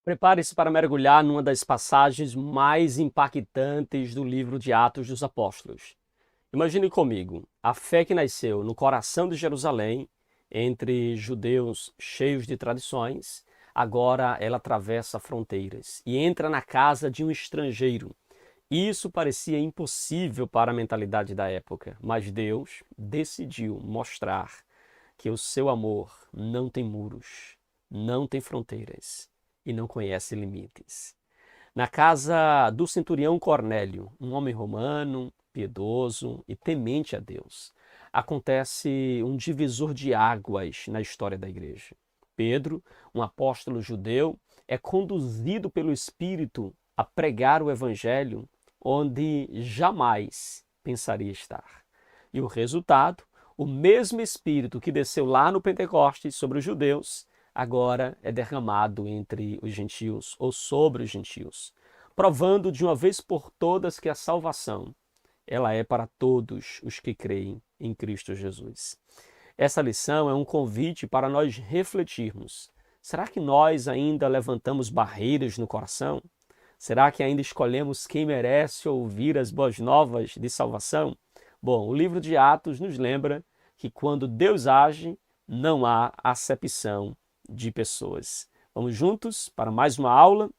Prepare-se para mergulhar numa das passagens mais impactantes do livro de Atos dos Apóstolos. Imagine comigo, a fé que nasceu no coração de Jerusalém, entre judeus cheios de tradições, agora ela atravessa fronteiras e entra na casa de um estrangeiro. Isso parecia impossível para a mentalidade da época, mas Deus decidiu mostrar que o seu amor não tem muros, não tem fronteiras e não conhece limites. Na casa do centurião Cornélio, um homem romano, piedoso e temente a Deus, acontece um divisor de águas na história da igreja. Pedro, um apóstolo judeu, é conduzido pelo Espírito a pregar o evangelho onde jamais pensaria estar. E o resultado, o mesmo Espírito que desceu lá no Pentecostes sobre os judeus, agora é derramado entre os gentios ou sobre os gentios, provando de uma vez por todas que a salvação, ela é para todos os que creem em Cristo Jesus. Essa lição é um convite para nós refletirmos. Será que nós ainda levantamos barreiras no coração? Será que ainda escolhemos quem merece ouvir as boas novas de salvação? Bom, o livro de Atos nos lembra que quando Deus age, não há acepção de pessoas. Vamos juntos para mais uma aula.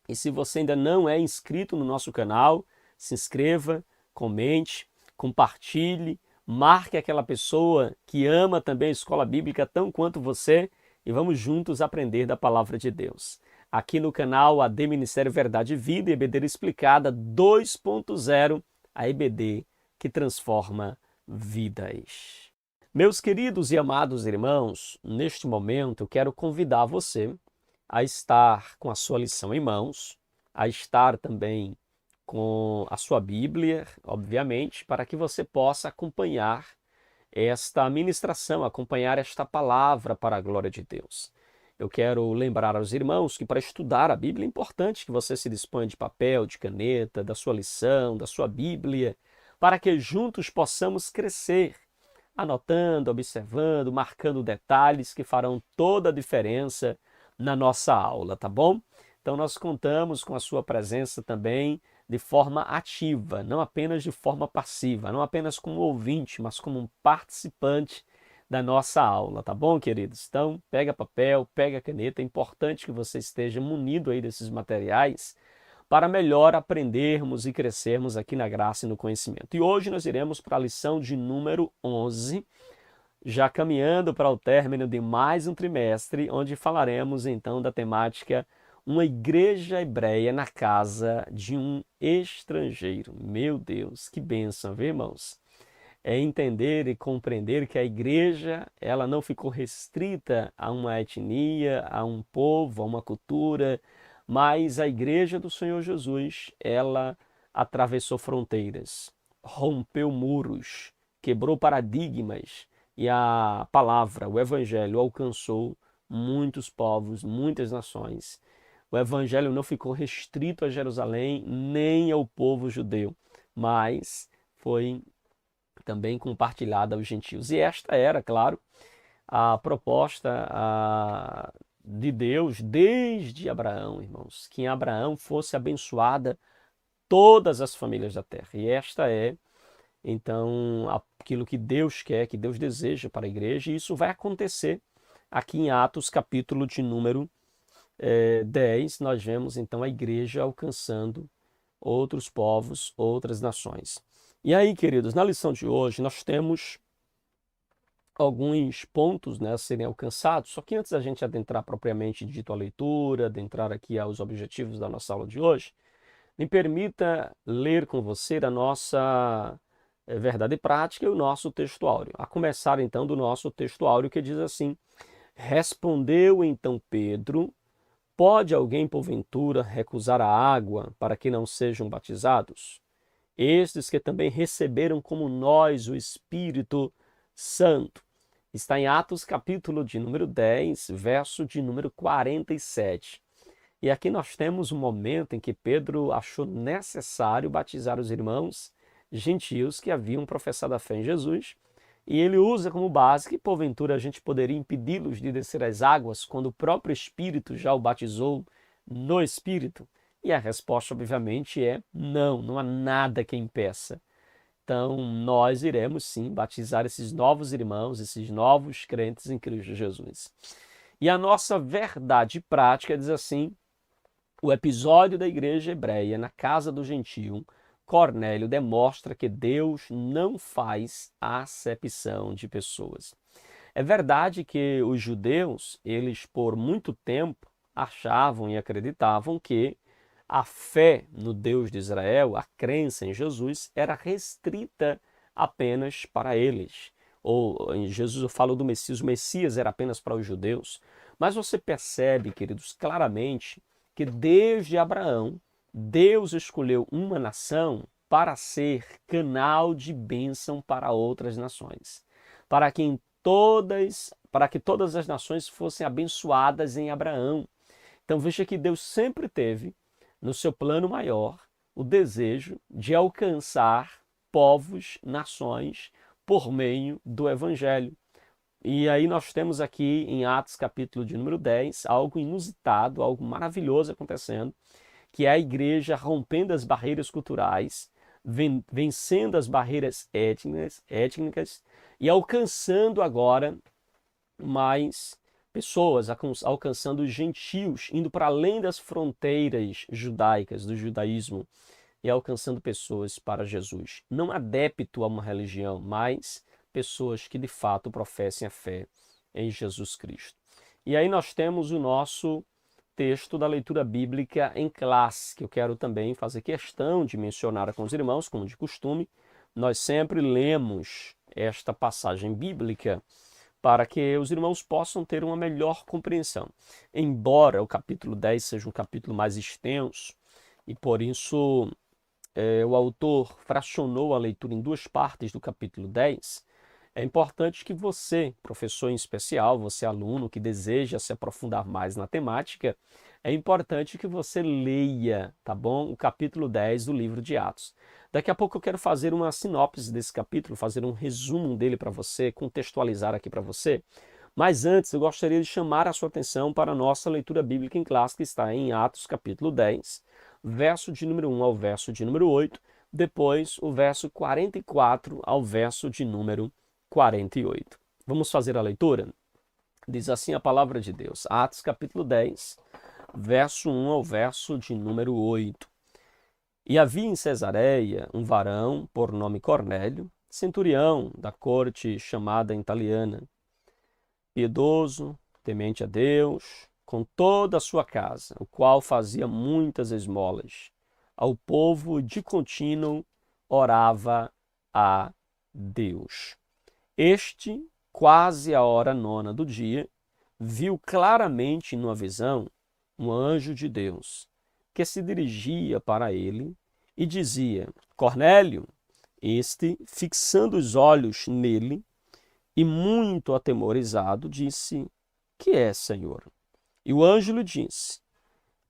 E se você ainda não é inscrito no nosso canal, se inscreva, comente, compartilhe, marque aquela pessoa que ama também a escola bíblica tão quanto você e vamos juntos aprender da palavra de Deus. Aqui no canal AD Ministério Verdade e Vida, EBD Explicada 2.0, a EBD que transforma vidas. Meus queridos e amados irmãos, neste momento eu quero convidar você a estar com a sua lição em mãos, a estar também com a sua Bíblia, obviamente, para que você possa acompanhar esta ministração, acompanhar esta palavra para a glória de Deus. Eu quero lembrar aos irmãos que para estudar a Bíblia é importante que você se disponha de papel, de caneta, da sua lição, da sua Bíblia, para que juntos possamos crescer, anotando, observando, marcando detalhes que farão toda a diferença na nossa aula, tá bom? Então nós contamos com a sua presença também de forma ativa, não apenas de forma passiva, não apenas como ouvinte, mas como um participante da nossa aula, tá bom, queridos? Então, pega papel, pega caneta, é importante que você esteja munido aí desses materiais para melhor aprendermos e crescermos aqui na graça e no conhecimento. E hoje nós iremos para a lição de número 11, já caminhando para o término de mais um trimestre, onde falaremos então da temática uma igreja hebreia na casa de um estrangeiro. Meu Deus, que bênção, viu, irmãos? É entender e compreender que a igreja ela não ficou restrita a uma etnia, a um povo, a uma cultura, mas a igreja do Senhor Jesus, ela atravessou fronteiras, rompeu muros, quebrou paradigmas e a palavra, o evangelho alcançou muitos povos, muitas nações. O evangelho não ficou restrito a Jerusalém nem ao povo judeu, mas foi também compartilhada aos gentios. E esta era, claro, a proposta de Deus desde Abraão, irmãos, que em Abraão fosse abençoada todas as famílias da terra. E esta é, então, aquilo que Deus quer, que Deus deseja para a igreja, e isso vai acontecer aqui em Atos, capítulo de número 10, nós vemos então a igreja alcançando outros povos, outras nações. E aí, queridos, na lição de hoje nós temos alguns pontos, né, a serem alcançados, só que antes da gente adentrar propriamente dito a leitura, adentrar aqui aos objetivos da nossa aula de hoje, me permita ler com você a nossa verdade prática e o nosso texto áureo. A começar então do nosso texto áureo que diz assim: respondeu então Pedro: pode alguém porventura recusar a água para que não sejam batizados? Estes que também receberam como nós o Espírito Santo. Está em Atos capítulo de número 10, verso de número 47. E aqui nós temos um momento em que Pedro achou necessário batizar os irmãos gentios que haviam professado a fé em Jesus. E ele usa como base que porventura a gente poderia impedi-los de descer as águas quando o próprio Espírito já o batizou no Espírito? E a resposta, obviamente, é não, não há nada que impeça. Então, nós iremos sim batizar esses novos irmãos, esses novos crentes em Cristo Jesus. E a nossa verdade prática diz assim: o episódio da igreja hebreia na casa do gentio, Cornélio, demonstra que Deus não faz acepção de pessoas. É verdade que os judeus, eles por muito tempo achavam e acreditavam que a fé no Deus de Israel, a crença em Jesus, era restrita apenas para eles. Ou em Jesus eu falo do Messias, o Messias era apenas para os judeus. Mas você percebe, queridos, claramente que desde Abraão, Deus escolheu uma nação para ser canal de bênção para outras nações. Para que todas as nações fossem abençoadas em Abraão. Então veja que Deus sempre teve no seu plano maior o desejo de alcançar povos, nações, por meio do Evangelho. E aí nós temos aqui em Atos capítulo de número 10, algo inusitado, algo maravilhoso acontecendo, que é a igreja rompendo as barreiras culturais, vencendo as barreiras étnicas e alcançando agora mais pessoas, alcançando os gentios, indo para além das fronteiras judaicas, do judaísmo, e alcançando pessoas para Jesus. Não adepto a uma religião, mas pessoas que de fato professem a fé em Jesus Cristo. E aí nós temos o nosso texto da leitura bíblica em classe, que eu quero também fazer questão de mencionar com os irmãos, como de costume. Nós sempre lemos esta passagem bíblica para que os irmãos possam ter uma melhor compreensão. Embora o capítulo 10 seja um capítulo mais extenso, e por isso o autor fracionou a leitura em duas partes do capítulo 10, é importante que você, professor em especial, você aluno que deseja se aprofundar mais na temática, é importante que você leia, tá bom? O capítulo 10 do livro de Atos. Daqui a pouco eu quero fazer uma sinopse desse capítulo, fazer um resumo dele para você, contextualizar aqui para você. Mas antes eu gostaria de chamar a sua atenção para a nossa leitura bíblica em classe, que está em Atos capítulo 10, verso de número 1 ao verso de número 8, depois o verso 44 ao verso de número 48. Vamos fazer a leitura? Diz assim a palavra de Deus, Atos capítulo 10, verso 1 ao verso de número 8. E havia em Cesareia um varão por nome Cornélio, centurião da corte chamada italiana, piedoso, temente a Deus, com toda a sua casa, o qual fazia muitas esmolas. Ao povo de contínuo orava a Deus. Este, quase à hora nona do dia, viu claramente numa visão um anjo de Deus, que se dirigia para ele e dizia: Cornélio. Este, fixando os olhos nele e muito atemorizado, disse: Que é, Senhor? E o anjo lhe disse: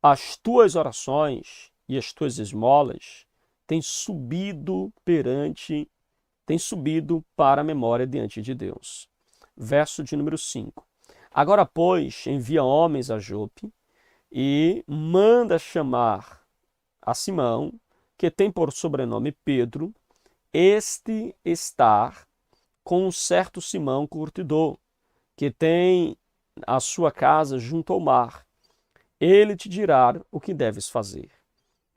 As tuas orações e as tuas esmolas têm subido para a memória diante de Deus. Verso de número 5. Agora, pois, envia homens a Jope e manda chamar a Simão, que tem por sobrenome Pedro. Este está com um certo Simão curtidor, que tem a sua casa junto ao mar. Ele te dirá o que deves fazer.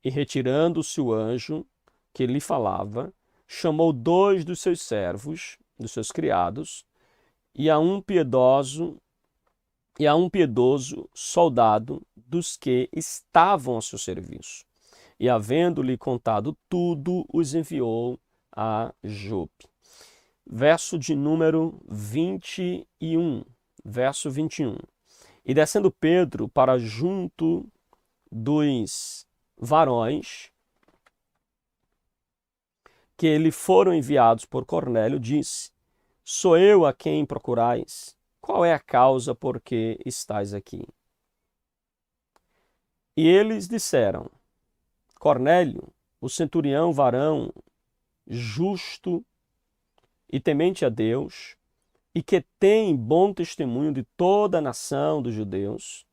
E retirando-se o anjo que lhe falava, chamou dois dos seus servos, dos seus criados, e a um piedoso soldado dos que estavam a seu serviço. E havendo-lhe contado tudo, os enviou a Jope. Verso de número 21. Verso 21. E descendo Pedro para junto dos varões que lhe foram enviados por Cornélio, disse: Sou eu a quem procurais? Qual é a causa por que estais aqui? E eles disseram: Cornélio, o centurião varão, justo e temente a Deus, e que tem bom testemunho de toda a nação dos judeus,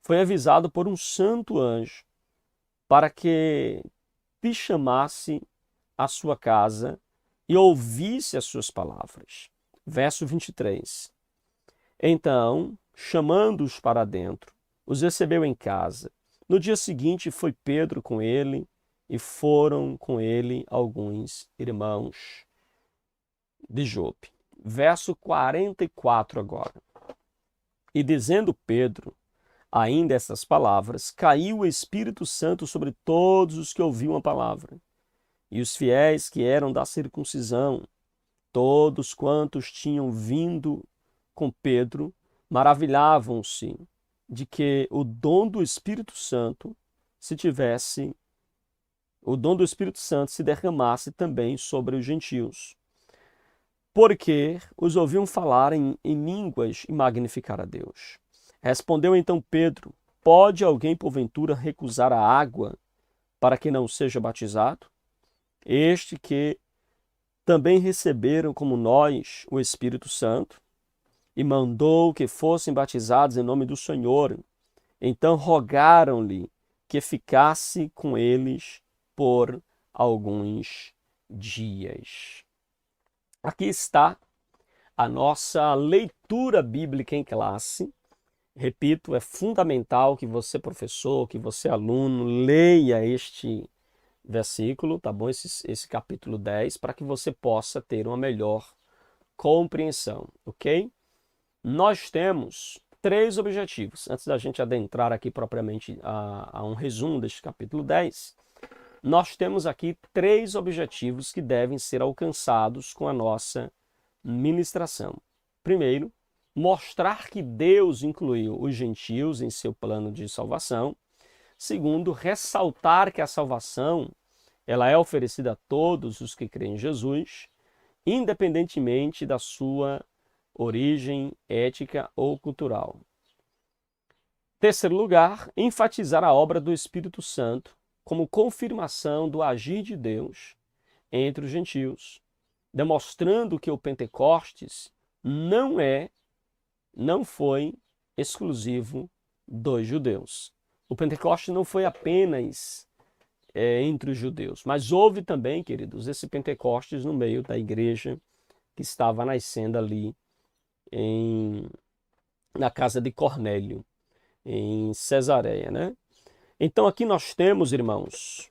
foi avisado por um santo anjo para que te chamasse à sua casa e ouvisse as suas palavras. Verso 23. Então, chamando-os para dentro, os recebeu em casa. No dia seguinte foi Pedro com ele e foram com ele alguns irmãos de Jope. Verso 44 agora. E dizendo Pedro ainda essas palavras, caiu o Espírito Santo sobre todos os que ouviam a palavra. E os fiéis que eram da circuncisão, todos quantos tinham vindo com Pedro, maravilhavam-se de que o dom do Espírito Santo se derramasse também sobre os gentios, porque os ouviam falar em línguas e magnificar a Deus. Respondeu então Pedro: pode alguém porventura recusar a água para que não seja batizado? Este que também receberam como nós o Espírito Santo, e mandou que fossem batizados em nome do Senhor. Então rogaram-lhe que ficasse com eles por alguns dias. Aqui está a nossa leitura bíblica em classe. Repito, é fundamental que você, professor, que você, aluno, leia este versículo, tá bom? Esse capítulo 10, para que você possa ter uma melhor compreensão, ok? Nós temos 3 objetivos. Antes da gente adentrar aqui propriamente a um resumo deste capítulo 10, nós temos aqui 3 objetivos que devem ser alcançados com a nossa ministração. Primeiro, mostrar que Deus incluiu os gentios em seu plano de salvação. Segundo, ressaltar que a salvação ela é oferecida a todos os que creem em Jesus, independentemente da sua origem ética ou cultural. Terceiro lugar, enfatizar a obra do Espírito Santo como confirmação do agir de Deus entre os gentios, demonstrando que o Pentecostes não foi exclusivo dos judeus. O Pentecostes não foi apenas entre os judeus, mas houve também, queridos, esse Pentecostes no meio da igreja que estava nascendo ali na casa de Cornélio, em Cesareia, né? Então aqui nós temos, irmãos,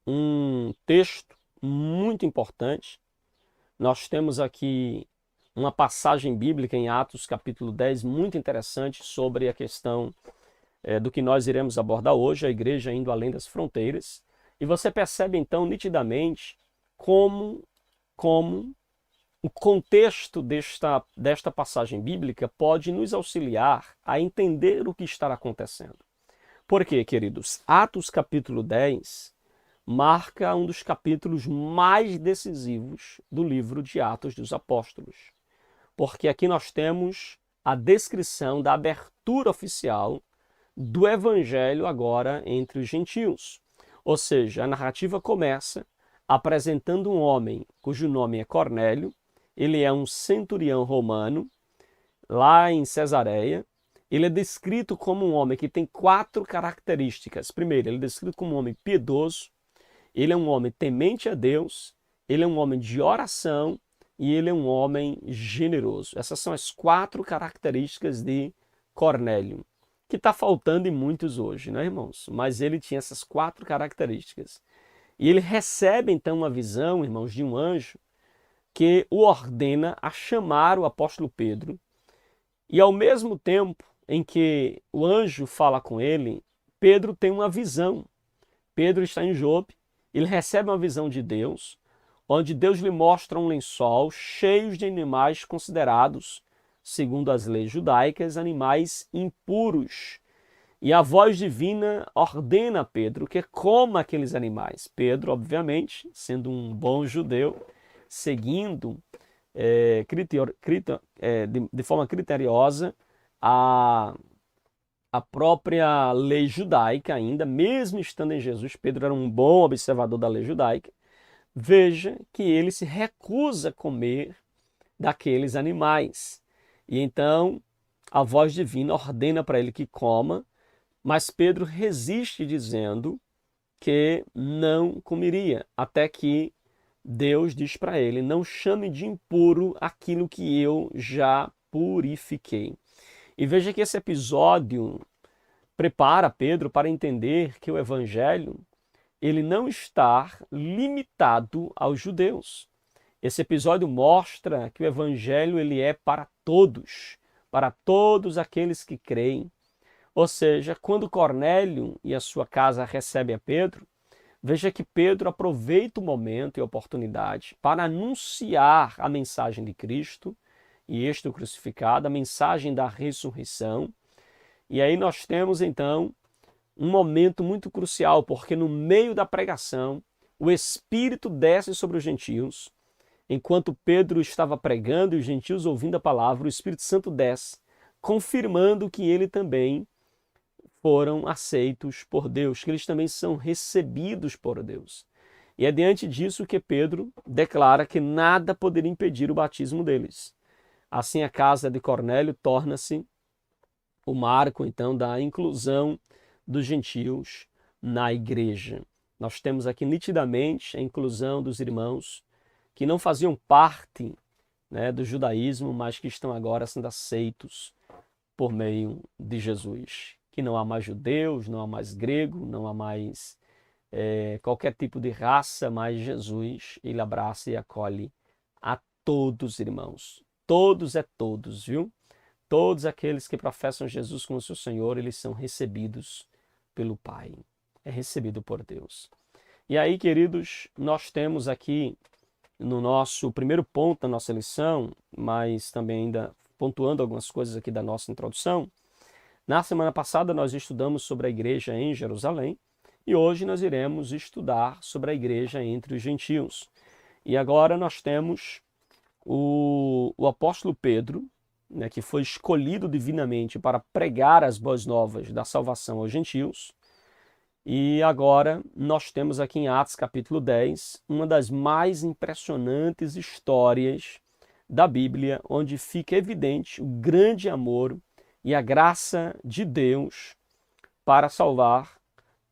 um texto muito importante. Nós temos aqui uma passagem bíblica em Atos capítulo 10 muito interessante sobre a questão do que nós iremos abordar hoje, a igreja indo além das fronteiras. E você percebe então nitidamente como o contexto desta passagem bíblica pode nos auxiliar a entender o que está acontecendo. Por quê, queridos? Atos capítulo 10 marca um dos capítulos mais decisivos do livro de Atos dos Apóstolos. Porque aqui nós temos a descrição da abertura oficial do evangelho agora entre os gentios. Ou seja, a narrativa começa apresentando um homem cujo nome é Cornélio. Ele é um centurião romano, lá em Cesareia. Ele é descrito como um homem que tem 4 características. Primeiro, ele é descrito como um homem piedoso, ele é um homem temente a Deus, ele é um homem de oração e ele é um homem generoso. Essas são as 4 características de Cornélio, que está faltando em muitos hoje, né, irmãos? Mas ele tinha essas 4 características. E ele recebe, então, uma visão, irmãos, de um anjo que o ordena a chamar o apóstolo Pedro. E ao mesmo tempo em que o anjo fala com ele, Pedro tem uma visão. Pedro está em Jope, ele recebe uma visão de Deus, onde Deus lhe mostra um lençol cheio de animais considerados, segundo as leis judaicas, animais impuros. E a voz divina ordena a Pedro que coma aqueles animais. Pedro, obviamente, sendo um bom judeu, seguindo de forma criteriosa a própria lei judaica ainda, mesmo estando em Jesus, Pedro era um bom observador da lei judaica. Veja que ele se recusa a comer daqueles animais. E então a voz divina ordena para ele que coma, mas Pedro resiste dizendo que não comeria, até que Deus diz para ele: não chame de impuro aquilo que eu já purifiquei. E veja que esse episódio prepara Pedro para entender que o evangelho ele não está limitado aos judeus. Esse episódio mostra que o evangelho ele é para todos aqueles que creem. Ou seja, quando Cornélio e a sua casa recebem a Pedro, veja que Pedro aproveita o momento e a oportunidade para anunciar a mensagem de Cristo e este o crucificado, a mensagem da ressurreição. E aí nós temos então um momento muito crucial, porque no meio da pregação, o Espírito desce sobre os gentios. Enquanto Pedro estava pregando e os gentios ouvindo a palavra, o Espírito Santo desce, confirmando que ele também foram aceitos por Deus, que eles também são recebidos por Deus. E é diante disso que Pedro declara que nada poderia impedir o batismo deles. Assim a casa de Cornélio torna-se o marco, então, da inclusão dos gentios na igreja. Nós temos aqui nitidamente a inclusão dos irmãos que não faziam parte, né, do judaísmo, mas que estão agora sendo aceitos por meio de Jesus. Que não há mais judeus, não há mais grego, não há mais qualquer tipo de raça, mas Jesus, ele abraça e acolhe a todos, irmãos. Todos é todos, viu? Todos aqueles que professam Jesus como seu Senhor, eles são recebidos pelo Pai. É recebido por Deus. E aí, queridos, nós temos aqui no nosso primeiro ponto da nossa lição, mas também ainda pontuando algumas coisas aqui da nossa introdução. Na semana passada nós estudamos sobre a igreja em Jerusalém e hoje nós iremos estudar sobre a igreja entre os gentios. E agora nós temos o apóstolo Pedro, né, que foi escolhido divinamente para pregar as boas novas da salvação aos gentios. E agora nós temos aqui em Atos capítulo 10, uma das mais impressionantes histórias da Bíblia, onde fica evidente o grande amor e a graça de Deus para salvar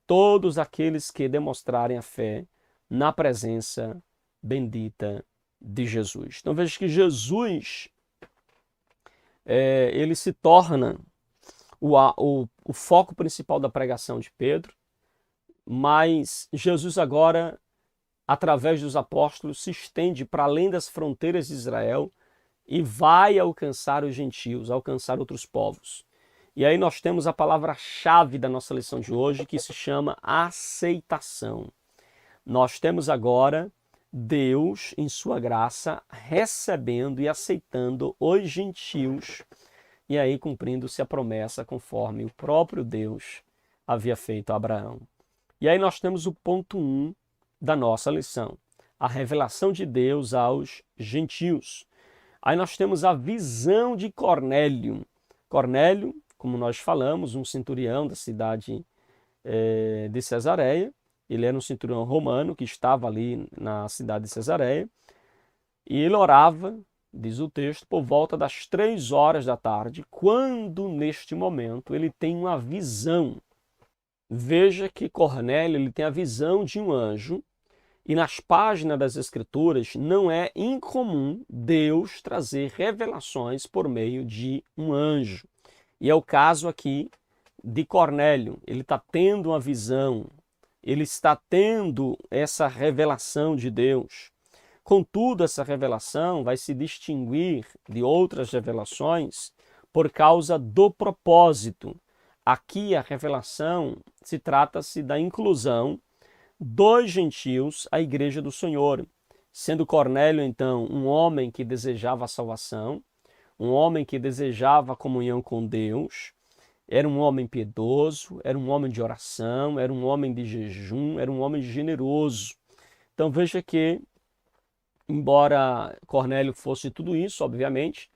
todos aqueles que demonstrarem a fé na presença bendita de Jesus. Então veja que Jesus ele se torna o foco principal da pregação de Pedro, mas Jesus agora, através dos apóstolos, se estende para além das fronteiras de Israel e vai alcançar os gentios, alcançar outros povos. E aí nós temos a palavra-chave da nossa lição de hoje, que se chama aceitação. Nós temos agora Deus, em sua graça, recebendo e aceitando os gentios, e aí cumprindo-se a promessa conforme o próprio Deus havia feito a Abraão. E aí nós temos o ponto 1 da nossa lição, a revelação de Deus aos gentios. Aí nós temos a visão de Cornélio. Cornélio, como nós falamos, um centurião da cidade de Cesareia. Ele era um centurião romano que estava ali na cidade de Cesareia. E ele orava, diz o texto, por volta das 3 horas da tarde, quando neste momento ele tem uma visão. Veja que Cornélio ele tem a visão de um anjo. E nas páginas das Escrituras não é incomum Deus trazer revelações por meio de um anjo. E é o caso aqui de Cornélio. Ele está tendo uma visão, ele está tendo essa revelação de Deus. Contudo, essa revelação vai se distinguir de outras revelações por causa do propósito. Aqui a revelação se trata-se da inclusão dos gentios à igreja do Senhor, sendo Cornélio, então, um homem que desejava a salvação, um homem que desejava a comunhão com Deus, era um homem piedoso, era um homem de oração, era um homem de jejum, era um homem generoso. Então veja que, embora Cornélio fosse tudo isso, obviamente,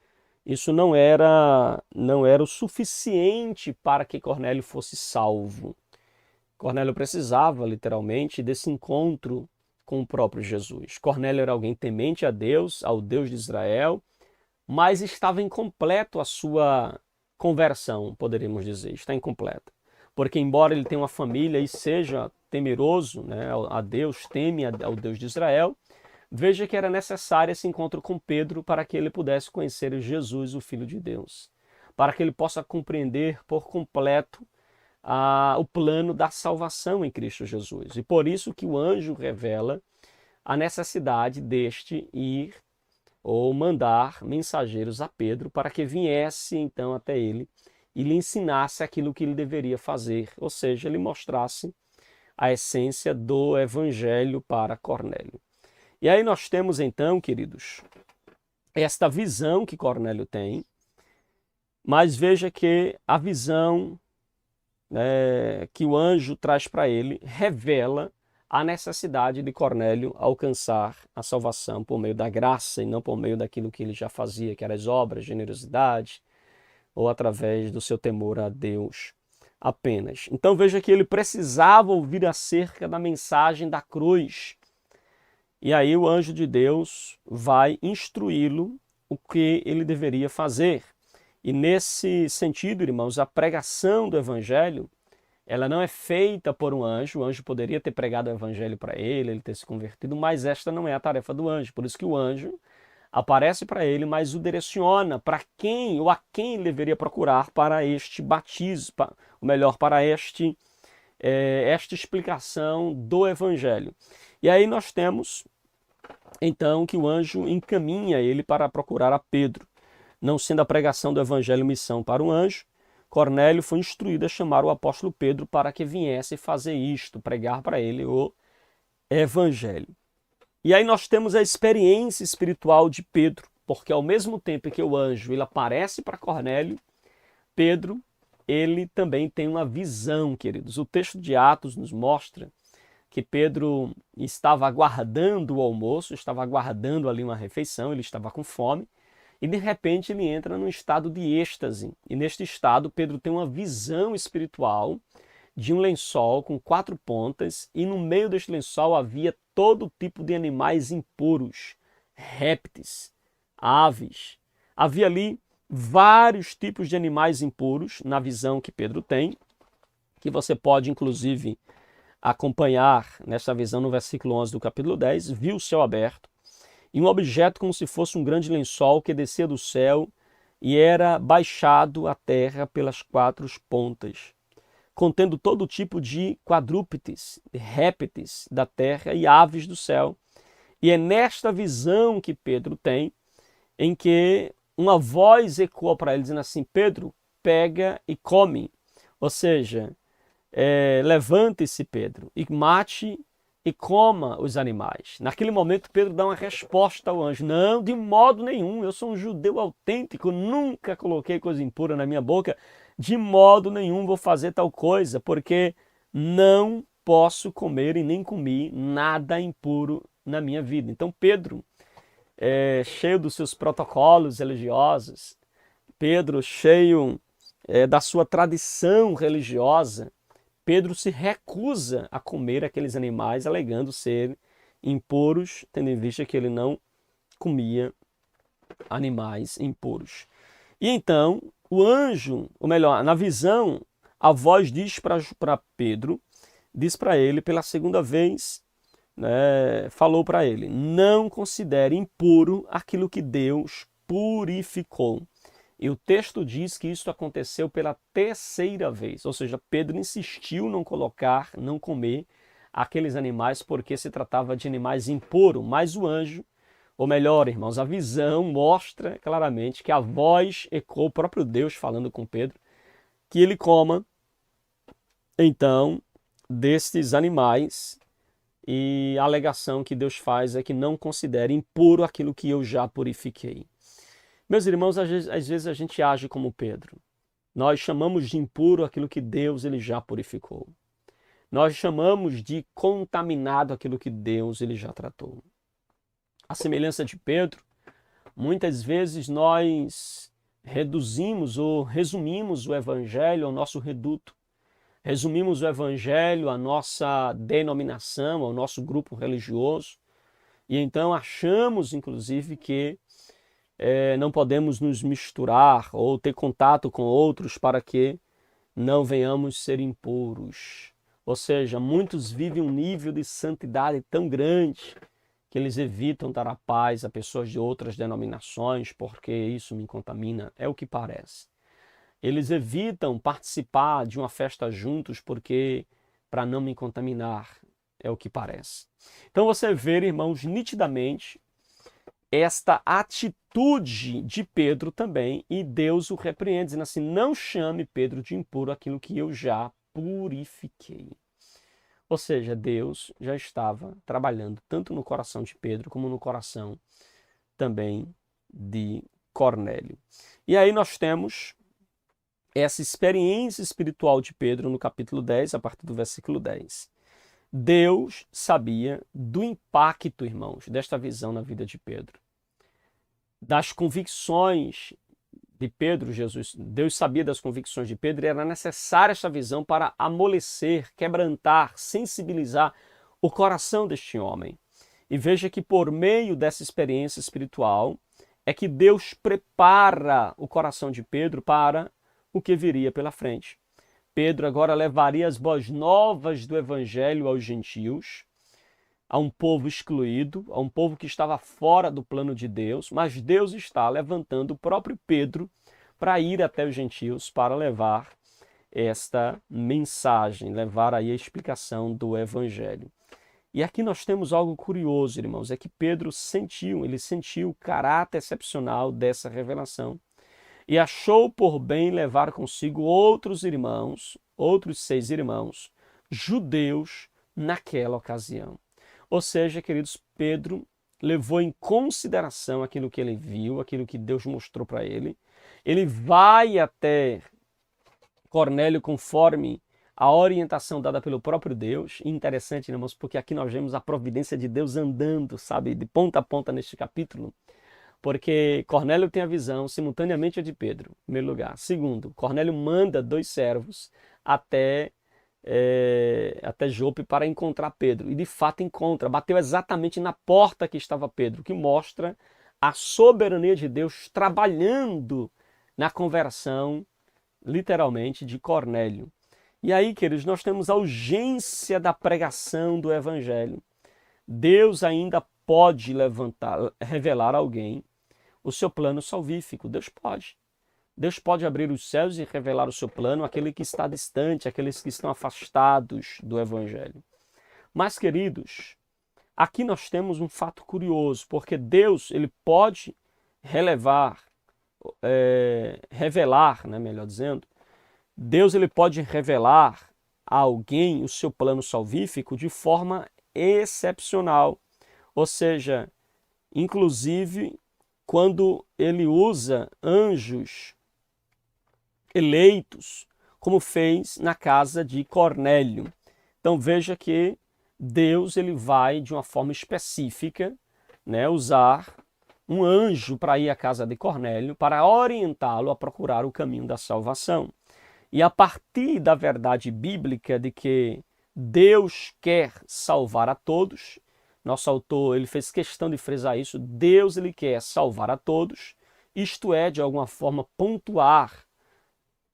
isso não era o suficiente para que Cornélio fosse salvo. Cornélio precisava, literalmente, desse encontro com o próprio Jesus. Cornélio era alguém temente a Deus, ao Deus de Israel, mas estava incompleto a sua conversão, poderíamos dizer, está incompleta. Porque embora ele tenha uma família e seja temeroso, né, a Deus, teme ao Deus de Israel, veja que era necessário esse encontro com Pedro para que ele pudesse conhecer Jesus, o Filho de Deus, para que ele possa compreender por completo o plano da salvação em Cristo Jesus. E por isso que o anjo revela a necessidade deste ir ou mandar mensageiros a Pedro para que viesse então até ele e lhe ensinasse aquilo que ele deveria fazer, ou seja, ele mostrasse a essência do evangelho para Cornélio. E aí nós temos então, queridos, esta visão que Cornélio tem, mas veja que a visão que o anjo traz para ele revela a necessidade de Cornélio alcançar a salvação por meio da graça e não por meio daquilo que ele já fazia, que eram as obras, generosidade, ou através do seu temor a Deus apenas. Então veja que ele precisava ouvir acerca da mensagem da cruz. E aí o anjo de Deus vai instruí-lo o que ele deveria fazer. E nesse sentido, irmãos, a pregação do evangelho, ela não é feita por um anjo. O anjo poderia ter pregado o evangelho para ele ter se convertido, mas esta não é a tarefa do anjo. Por isso que o anjo aparece para ele, mas o direciona para quem ou a quem ele deveria procurar para este batismo, ou melhor, para esta explicação do evangelho. E aí nós temos, então, que o anjo encaminha ele para procurar a Pedro. Não sendo a pregação do evangelho missão para o anjo, Cornélio foi instruído a chamar o apóstolo Pedro para que viesse fazer isto, pregar para ele o evangelho. E aí nós temos a experiência espiritual de Pedro, porque ao mesmo tempo que o anjo ele aparece para Cornélio, Pedro ele também tem uma visão, queridos. O texto de Atos nos mostra que Pedro estava aguardando o almoço, estava aguardando ali uma refeição, ele estava com fome, e de repente ele entra num estado de êxtase. E neste estado Pedro tem uma visão espiritual de um lençol com 4 pontas, e no meio deste lençol havia todo tipo de animais impuros, répteis, aves. Havia ali vários tipos de animais impuros na visão que Pedro tem, que você pode inclusive acompanhar nessa visão no versículo 11 do capítulo 10, viu o céu aberto, e um objeto como se fosse um grande lençol que descia do céu e era baixado à terra pelas 4 pontas, contendo todo tipo de quadrúpedes, répteis da terra e aves do céu. E é nesta visão que Pedro tem, em que uma voz ecoa para ele dizendo assim: Pedro, pega e come. Ou seja, levante-se, Pedro, e mate e coma os animais. Naquele momento, Pedro dá uma resposta ao anjo: não, de modo nenhum, eu sou um judeu autêntico, nunca coloquei coisa impura na minha boca, de modo nenhum vou fazer tal coisa, porque não posso comer e nem comi nada impuro na minha vida. Então Pedro, cheio dos seus protocolos religiosos, Pedro cheio da sua tradição religiosa, Pedro se recusa a comer aqueles animais, alegando ser impuros, tendo em vista que ele não comia animais impuros. E então, o anjo, ou melhor, na visão, a voz diz para Pedro, diz para ele pela segunda vez, falou para ele: não considere impuro aquilo que Deus purificou. E o texto diz que isso aconteceu pela 3ª vez, ou seja, Pedro insistiu não colocar, não comer aqueles animais porque se tratava de animais impuros, mas o anjo, ou melhor, irmãos, a visão mostra claramente que a voz ecoou, o próprio Deus falando com Pedro, que ele coma, então, destes animais, e a alegação que Deus faz é que não considere impuro aquilo que eu já purifiquei. Meus irmãos, às vezes a gente age como Pedro. Nós chamamos de impuro aquilo que Deus ele já purificou. Nós chamamos de contaminado aquilo que Deus ele já tratou. A semelhança de Pedro, muitas vezes nós reduzimos ou resumimos o evangelho ao nosso reduto. Resumimos o evangelho à nossa denominação, ao nosso grupo religioso. E então achamos, inclusive, que não podemos nos misturar ou ter contato com outros para que não venhamos ser impuros. Ou seja, muitos vivem um nível de santidade tão grande que eles evitam dar a paz a pessoas de outras denominações porque isso me contamina, é o que parece. Eles evitam participar de uma festa juntos porque para não me contaminar, é o que parece. Então você vê, irmãos, nitidamente esta atitude de Pedro também, e Deus o repreende, dizendo assim: não chame Pedro de impuro aquilo que eu já purifiquei. Ou seja, Deus já estava trabalhando tanto no coração de Pedro como no coração também de Cornélio. E aí nós temos essa experiência espiritual de Pedro no capítulo 10, a partir do versículo 10. Deus sabia do impacto, irmãos, desta visão na vida de Pedro. Das convicções de Pedro, Deus sabia das convicções de Pedro e era necessária esta visão para amolecer, quebrantar, sensibilizar o coração deste homem. E veja que por meio dessa experiência espiritual é que Deus prepara o coração de Pedro para o que viria pela frente. Pedro agora levaria as boas novas do evangelho aos gentios, a um povo excluído, a um povo que estava fora do plano de Deus, mas Deus está levantando o próprio Pedro para ir até os gentios para levar esta mensagem, levar aí a explicação do evangelho. E aqui nós temos algo curioso, irmãos, é que Pedro sentiu o caráter excepcional dessa revelação e achou por bem levar consigo outros 6 irmãos, judeus, naquela ocasião. Ou seja, queridos, Pedro levou em consideração aquilo que ele viu, aquilo que Deus mostrou para ele. Ele vai até Cornélio conforme a orientação dada pelo próprio Deus. E interessante, irmãos, porque aqui nós vemos a providência de Deus andando, sabe, de ponta a ponta neste capítulo. Porque Cornélio tem a visão simultaneamente a de Pedro, em primeiro lugar. Segundo, Cornélio manda 2 servos até Jope para encontrar Pedro. E de fato encontra, bateu exatamente na porta que estava Pedro, que mostra a soberania de Deus trabalhando na conversão, literalmente, de Cornélio. E aí, queridos, nós temos a urgência da pregação do evangelho. Deus ainda pode revelar a alguém o seu plano salvífico. Deus pode. Deus pode abrir os céus e revelar o seu plano àquele que está distante, àqueles que estão afastados do evangelho. Mas, queridos, aqui nós temos um fato curioso, porque Deus ele pode revelar, né, melhor dizendo, Deus ele pode revelar a alguém o seu plano salvífico de forma excepcional. Ou seja, inclusive quando ele usa anjos eleitos, como fez na casa de Cornélio. Então veja que Deus ele vai de uma forma específica, né, usar um anjo para ir à casa de Cornélio para orientá-lo a procurar o caminho da salvação. E a partir da verdade bíblica de que Deus quer salvar a todos, nosso autor ele fez questão de frisar isso, Deus ele quer salvar a todos, isto é, de alguma forma, pontuar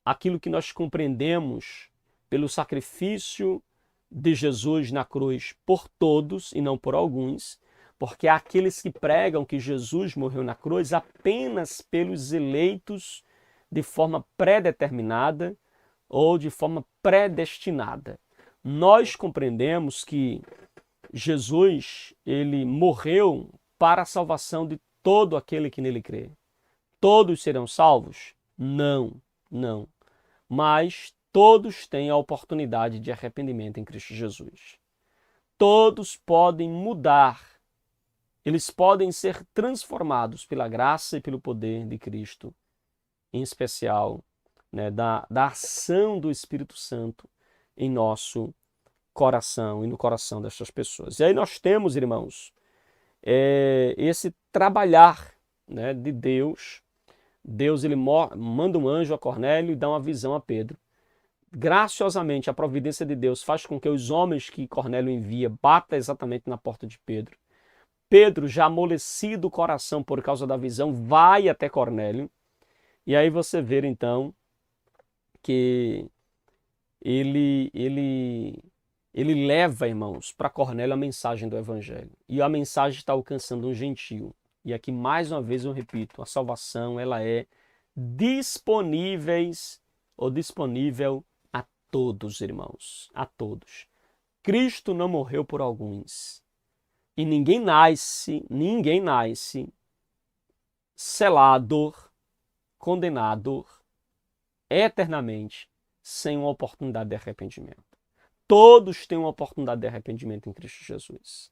aquilo que nós compreendemos pelo sacrifício de Jesus na cruz por todos e não por alguns, porque há aqueles que pregam que Jesus morreu na cruz apenas pelos eleitos de forma pré-determinada ou de forma predestinada. Nós compreendemos que Jesus, ele morreu para a salvação de todo aquele que nele crê. Todos serão salvos? Não, não. Mas todos têm a oportunidade de arrependimento em Cristo Jesus. Todos podem mudar. Eles podem ser transformados pela graça e pelo poder de Cristo, em especial, né, da ação do Espírito Santo em nosso coração e no coração destas pessoas. E aí nós temos, irmãos, esse trabalhar, né, de Deus. Deus ele manda um anjo a Cornélio e dá uma visão a Pedro. Graciosamente, a providência de Deus faz com que os homens que Cornélio envia batam exatamente na porta de Pedro. Pedro, já amolecido o coração por causa da visão, vai até Cornélio. E aí você vê então que ele leva, irmãos, para Cornélio a mensagem do evangelho. E a mensagem está alcançando um gentio. E aqui mais uma vez eu repito, a salvação ela é disponível a todos, irmãos, a todos. Cristo não morreu por alguns. E ninguém nasce selado, condenado eternamente sem uma oportunidade de arrependimento. Todos têm uma oportunidade de arrependimento em Cristo Jesus.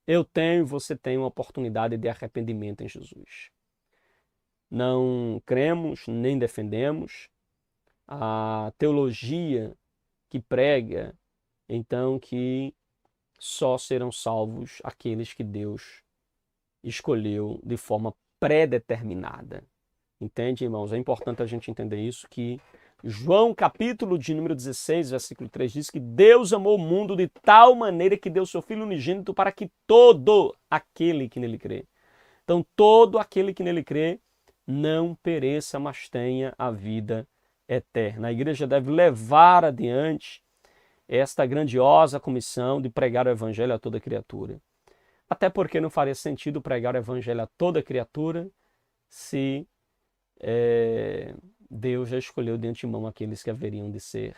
Eu tenho, você tem uma oportunidade de arrependimento em Jesus. Não cremos nem defendemos a teologia que prega, então, que só serão salvos aqueles que Deus escolheu de forma predeterminada. Entende, irmãos? É importante a gente entender isso, que João, capítulo de número 16, versículo 3, diz que Deus amou o mundo de tal maneira que deu seu Filho unigênito para que todo aquele que nele crê. Então, todo aquele que nele crê não pereça, mas tenha a vida eterna. A igreja deve levar adiante esta grandiosa comissão de pregar o evangelho a toda criatura. Até porque não faria sentido pregar o evangelho a toda criatura se Deus já escolheu de antemão aqueles que haveriam de ser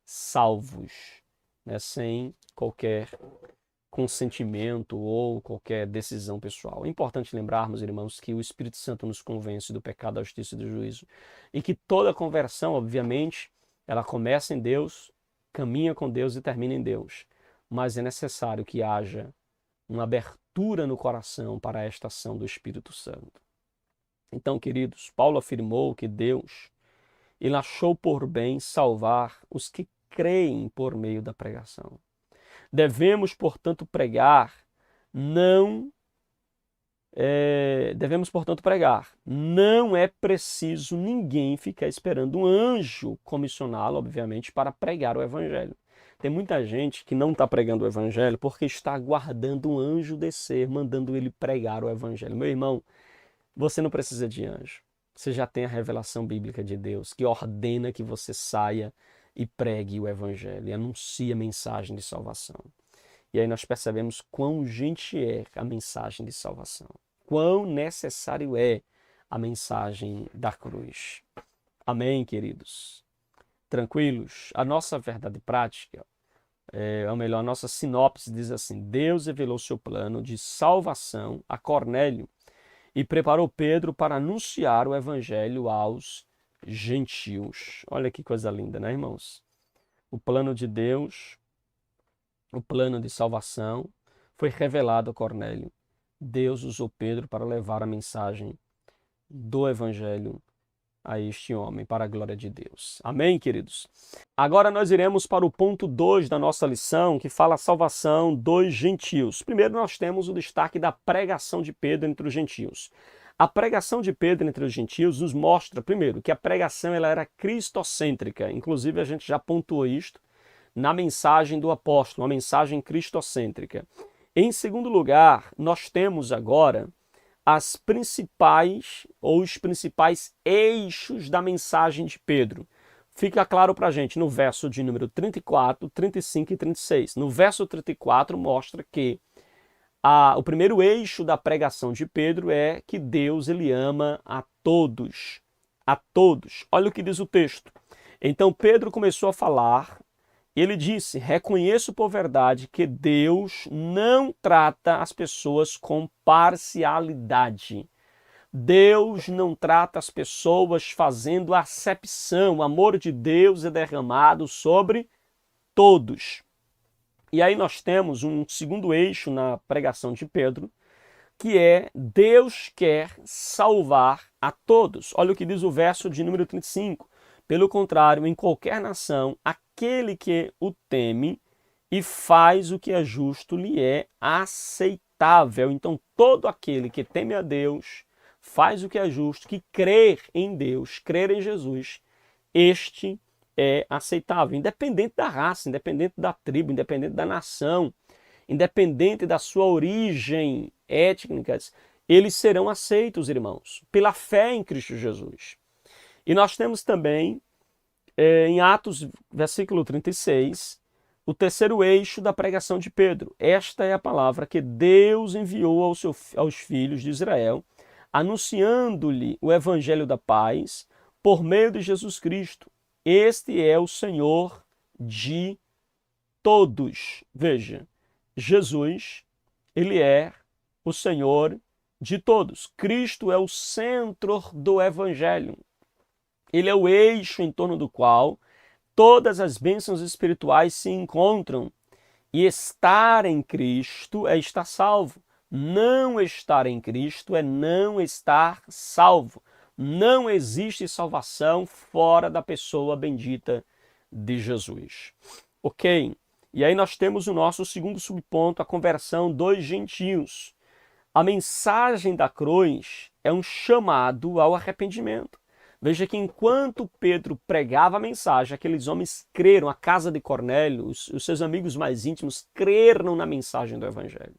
salvos, né, sem qualquer consentimento ou qualquer decisão pessoal. É importante lembrarmos, irmãos, que o Espírito Santo nos convence do pecado, da justiça e do juízo. E que toda conversão, obviamente, ela começa em Deus, caminha com Deus e termina em Deus. Mas é necessário que haja uma abertura no coração para esta ação do Espírito Santo. Então, queridos, Paulo afirmou que Deus, ele achou por bem salvar os que creem por meio da pregação. Devemos, portanto, pregar. Não é preciso ninguém ficar esperando um anjo comissioná-lo, obviamente, para pregar o evangelho. Tem muita gente que não está pregando o evangelho porque está aguardando um anjo descer, mandando ele pregar o evangelho. Meu irmão, você não precisa de anjo. Você já tem a revelação bíblica de Deus que ordena que você saia e pregue o evangelho e anuncie a mensagem de salvação. E aí nós percebemos quão urgente é a mensagem de salvação. Quão necessário é a mensagem da cruz. Amém, queridos? Tranquilos? A nossa verdade prática, ou melhor, a nossa sinopse diz assim: Deus revelou seu plano de salvação a Cornélio e preparou Pedro para anunciar o evangelho aos gentios. Olha que coisa linda, né, irmãos? O plano de Deus, o plano de salvação, foi revelado a Cornélio. Deus usou Pedro para levar a mensagem do evangelho a este homem, para a glória de Deus. Amém, queridos? Agora nós iremos para o ponto 2 da nossa lição, que fala a salvação dos gentios. Primeiro nós temos o destaque da pregação de Pedro entre os gentios. A pregação de Pedro entre os gentios nos mostra, primeiro, que a pregação ela era cristocêntrica. Inclusive a gente já pontuou isto na mensagem do apóstolo, uma mensagem cristocêntrica. Em segundo lugar, nós temos agora os principais eixos da mensagem de Pedro. Fica claro para a gente no verso de número 34, 35 e 36. No verso 34 mostra que o primeiro eixo da pregação de Pedro é que Deus ele ama a todos. A todos. Olha o que diz o texto. Então Pedro começou a falar. Ele disse: reconheço por verdade que Deus não trata as pessoas com parcialidade. Deus não trata as pessoas fazendo acepção. O amor de Deus é derramado sobre todos. E aí nós temos um segundo eixo na pregação de Pedro, que é Deus quer salvar a todos. Olha o que diz o verso de número 35. Pelo contrário, em qualquer nação, aquele que o teme e faz o que é justo lhe é aceitável. Então, todo aquele que teme a Deus, faz o que é justo, que crer em Deus, crer em Jesus, este é aceitável, independente da raça, independente da tribo, independente da nação, independente da sua origem étnicas, eles serão aceitos, irmãos, pela fé em Cristo Jesus. E nós temos também, em Atos, versículo 36, o terceiro eixo da pregação de Pedro. Esta é a palavra que Deus enviou aos filhos de Israel, anunciando-lhe o evangelho da paz por meio de Jesus Cristo. Este é o Senhor de todos. Veja, Jesus, ele é o Senhor de todos. Cristo é o centro do evangelho. Ele é o eixo em torno do qual todas as bênçãos espirituais se encontram. E estar em Cristo é estar salvo. Não estar em Cristo é não estar salvo. Não existe salvação fora da pessoa bendita de Jesus. Ok? E aí nós temos o nosso segundo subponto, a conversão dos gentios. A mensagem da cruz é um chamado ao arrependimento. Veja que enquanto Pedro pregava a mensagem, aqueles homens creram, a casa de Cornélio, os seus amigos mais íntimos creram na mensagem do evangelho.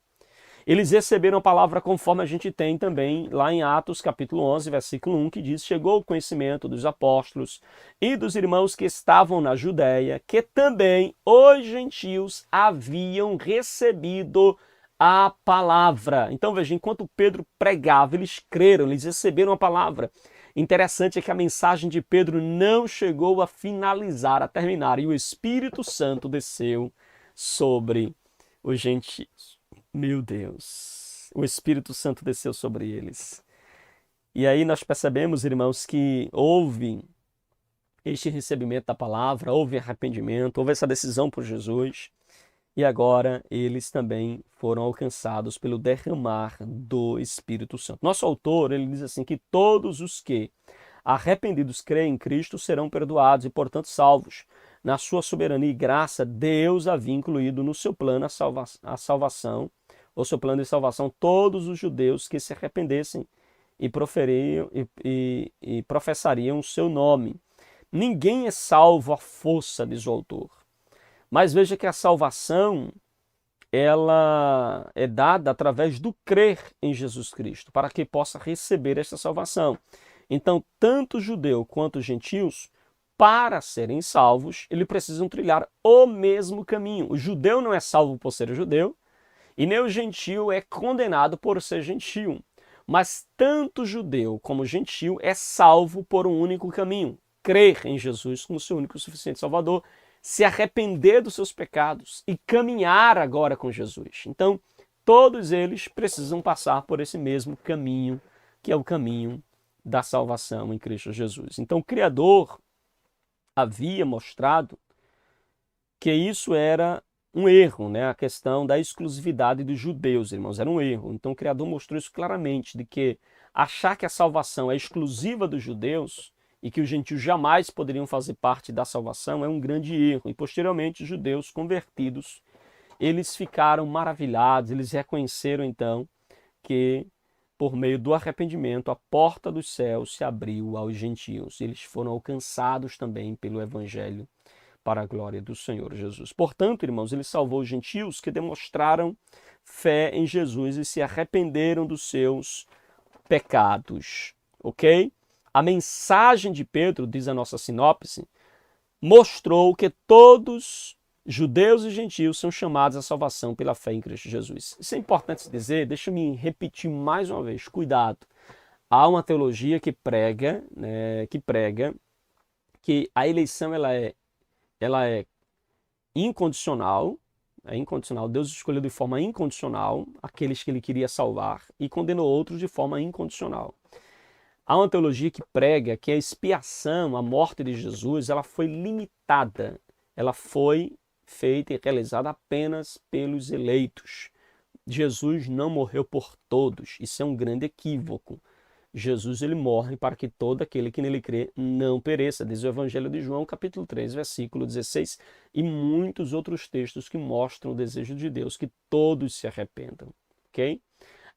Eles receberam a palavra conforme a gente tem também lá em Atos capítulo 11, versículo 1, que diz: chegou o conhecimento dos apóstolos e dos irmãos que estavam na Judéia, que também os gentios haviam recebido a palavra. Então veja, enquanto Pedro pregava, eles creram, eles receberam a palavra. Interessante é que a mensagem de Pedro não chegou a finalizar, a terminar, e o Espírito Santo desceu sobre os gentios. Meu Deus, o Espírito Santo desceu sobre eles. E aí nós percebemos, irmãos, que houve este recebimento da palavra, houve arrependimento, houve essa decisão por Jesus, e agora eles também foram alcançados pelo derramar do Espírito Santo. Nosso autor, ele diz assim, que todos os que arrependidos creem em Cristo serão perdoados e, portanto, salvos. Na sua soberania e graça, Deus havia incluído no seu plano a salvação, ou seu plano de salvação, todos os judeus que se arrependessem e professariam o seu nome. Ninguém é salvo à força, diz o autor. Mas veja que a salvação, ela é dada através do crer em Jesus Cristo, para que possa receber esta salvação. Então, tanto judeu quanto gentios, para serem salvos, eles precisam trilhar o mesmo caminho. O judeu não é salvo por ser judeu, e nem o gentio é condenado por ser gentio. Mas tanto judeu como gentio é salvo por um único caminho: crer em Jesus como seu único e suficiente Salvador, se arrepender dos seus pecados e caminhar agora com Jesus. Então, todos eles precisam passar por esse mesmo caminho, que é o caminho da salvação em Cristo Jesus. Então, o Criador havia mostrado que isso era um erro, né? A questão da exclusividade dos judeus, irmãos, era um erro. Então, o Criador mostrou isso claramente, de que achar que a salvação é exclusiva dos judeus e que os gentios jamais poderiam fazer parte da salvação é um grande erro. E, posteriormente, os judeus convertidos, eles ficaram maravilhados, eles reconheceram, então, que por meio do arrependimento, a porta dos céus se abriu aos gentios. Eles foram alcançados também pelo evangelho para a glória do Senhor Jesus. Portanto, irmãos, ele salvou os gentios que demonstraram fé em Jesus e se arrependeram dos seus pecados. Ok? A mensagem de Pedro, diz a nossa sinopse, mostrou que todos, judeus e gentios, são chamados à salvação pela fé em Cristo Jesus. Isso é importante se dizer, deixa eu me repetir mais uma vez, cuidado. Há uma teologia que prega, que a eleição ela é incondicional, Deus escolheu de forma incondicional aqueles que ele queria salvar e condenou outros de forma incondicional. Há uma teologia que prega que a expiação, a morte de Jesus, ela foi limitada, ela foi feita e realizada apenas pelos eleitos. Jesus não morreu por todos, isso é um grande equívoco. Jesus ele morre para que todo aquele que nele crê não pereça, diz o Evangelho de João, capítulo 3, versículo 16, e muitos outros textos que mostram o desejo de Deus que todos se arrependam, ok?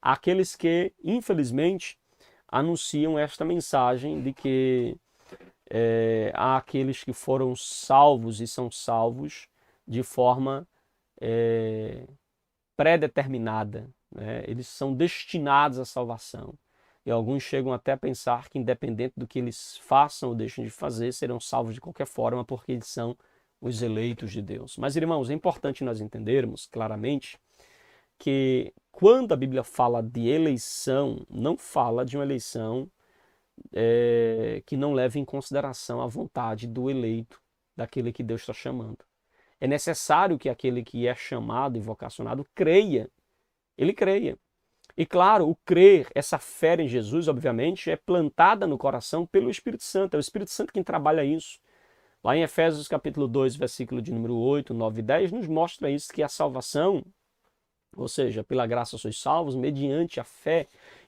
Aqueles que, infelizmente, anunciam esta mensagem de que há aqueles que foram salvos e são salvos de forma pré-determinada, né? Eles são destinados à salvação. E alguns chegam até a pensar que, independente do que eles façam ou deixem de fazer, serão salvos de qualquer forma, porque eles são os eleitos de Deus. Mas, irmãos, é importante nós entendermos claramente que quando a Bíblia fala de eleição, não fala de uma eleição que não leve em consideração a vontade do eleito, daquele que Deus está chamando. É necessário que aquele que é chamado e vocacionado creia. Ele creia. E claro, o crer, essa fé em Jesus, obviamente, é plantada no coração pelo Espírito Santo. É o Espírito Santo quem trabalha isso. Lá em Efésios capítulo 2, versículo de número 8, 9 e 10, nos mostra isso, que a salvação, ou seja, pela graça sois salvos, mediante a fé.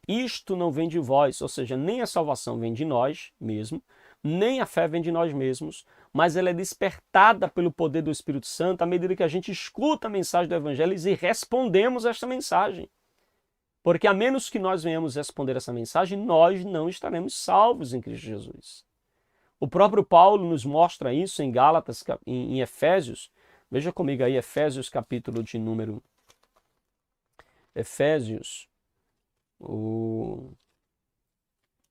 Isto não vem de vós, ou seja, nem a salvação vem de nós mesmos, nem a fé vem de nós mesmos, mas ela é despertada pelo poder do Espírito Santo à medida que a gente escuta a mensagem do Evangelho e respondemos esta mensagem. Porque a menos que nós venhamos responder essa mensagem, nós não estaremos salvos em Cristo Jesus. O próprio Paulo nos mostra isso em Gálatas, em Efésios. Veja comigo aí, Efésios capítulo de número... Efésios.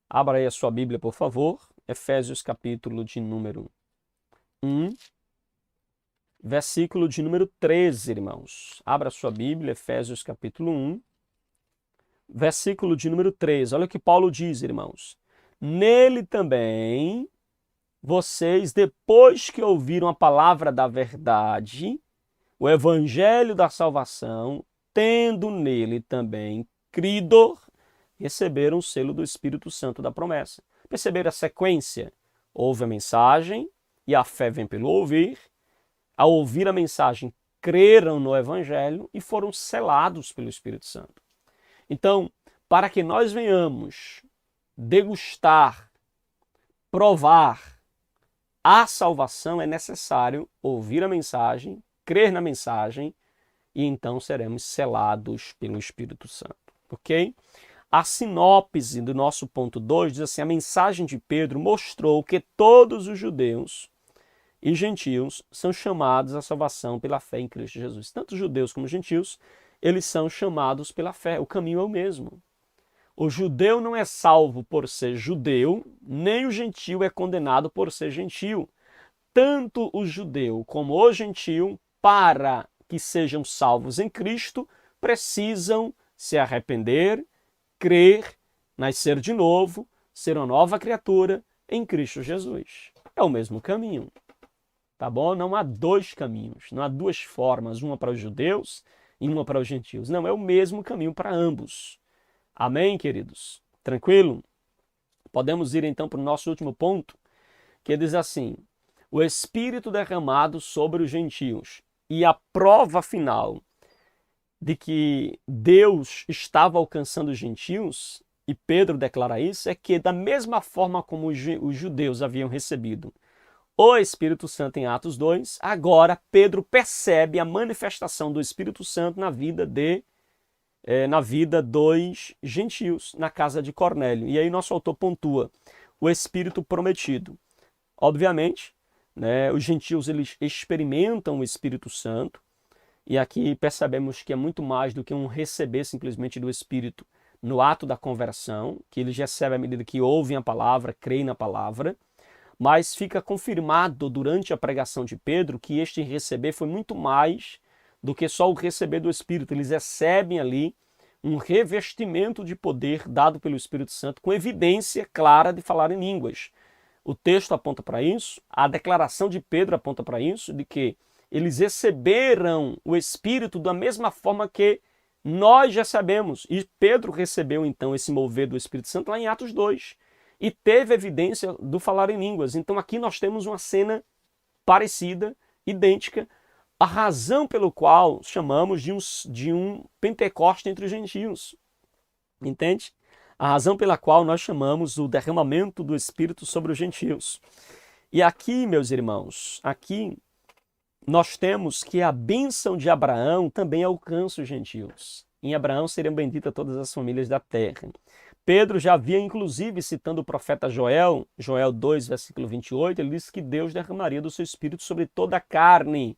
Abra aí a sua Bíblia, por favor. Efésios capítulo de número 1. Versículo de número 13, irmãos. Abra a sua Bíblia, Efésios capítulo 1. Versículo de número 13. Olha o que Paulo diz, irmãos. Nele também, vocês, depois que ouviram a palavra da verdade, o evangelho da salvação, tendo nele também crido, receberam o selo do Espírito Santo da promessa. Perceberam a sequência? Ouve a mensagem e a fé vem pelo ouvir. Ao ouvir a mensagem, creram no evangelho e foram selados pelo Espírito Santo. Então, para que nós venhamos degustar, provar a salvação, é necessário ouvir a mensagem, crer na mensagem, e então seremos selados pelo Espírito Santo. Ok? A sinopse do nosso ponto 2 diz assim: a mensagem de Pedro mostrou que todos os judeus e gentios são chamados à salvação pela fé em Cristo Jesus. Tanto judeus como gentios, eles são chamados pela fé. O caminho é o mesmo. O judeu não é salvo por ser judeu, nem o gentio é condenado por ser gentio. Tanto o judeu como o gentio, para que sejam salvos em Cristo, precisam se arrepender, crer, nascer de novo, ser uma nova criatura em Cristo Jesus. É o mesmo caminho. Tá bom? Não há dois caminhos, não há duas formas, uma para os judeus e uma para os gentios. Não, é o mesmo caminho para ambos. Amém, queridos? Tranquilo? Podemos ir então para o nosso último ponto, que diz assim: o Espírito derramado sobre os gentios. E a prova final de que Deus estava alcançando os gentios, e Pedro declara isso, é que da mesma forma como os judeus haviam recebido o Espírito Santo em Atos 2, agora Pedro percebe a manifestação do Espírito Santo na vida dos gentios, na casa de Cornélio. E aí nosso autor pontua o Espírito prometido. Obviamente, né, os gentios eles experimentam o Espírito Santo, e aqui percebemos que é muito mais do que um receber simplesmente do Espírito no ato da conversão, que eles recebem à medida que ouvem a palavra, creem na palavra, mas fica confirmado durante a pregação de Pedro que este receber foi muito mais do que só o receber do Espírito. Eles recebem ali um revestimento de poder dado pelo Espírito Santo com evidência clara de falar em línguas. O texto aponta para isso, a declaração de Pedro aponta para isso, de que eles receberam o Espírito da mesma forma que nós recebemos. E Pedro recebeu então esse mover do Espírito Santo lá em Atos 2. E teve evidência do falar em línguas. Então aqui nós temos uma cena parecida, idêntica, a razão pelo qual chamamos de um Pentecoste entre os gentios. Entende? A razão pela qual nós chamamos o derramamento do Espírito sobre os gentios. E aqui, meus irmãos, aqui nós temos que a bênção de Abraão também alcança os gentios. Em Abraão seriam benditas todas as famílias da terra. Pedro já havia, inclusive, citando o profeta Joel, Joel 2, versículo 28, ele disse que Deus derramaria do seu Espírito sobre toda a carne.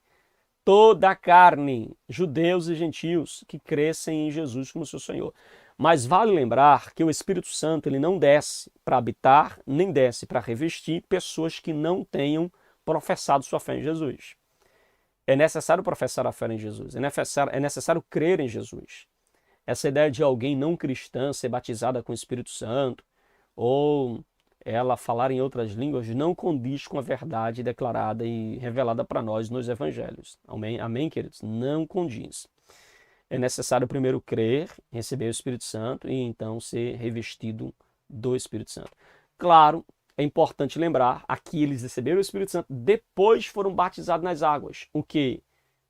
toda a carne, judeus e gentios, que crescem em Jesus como seu Senhor. Mas vale lembrar que o Espírito Santo ele não desce para habitar, nem desce para revestir pessoas que não tenham professado sua fé em Jesus. É necessário professar a fé em Jesus, é necessário crer em Jesus. Essa ideia de alguém não cristã ser batizada com o Espírito Santo, ou ela falar em outras línguas, não condiz com a verdade declarada e revelada para nós nos evangelhos. Amém, amém, queridos? Não condiz. É necessário primeiro crer, receber o Espírito Santo e então ser revestido do Espírito Santo. Claro, é importante lembrar, aqui eles receberam o Espírito Santo, depois foram batizados nas águas. O que?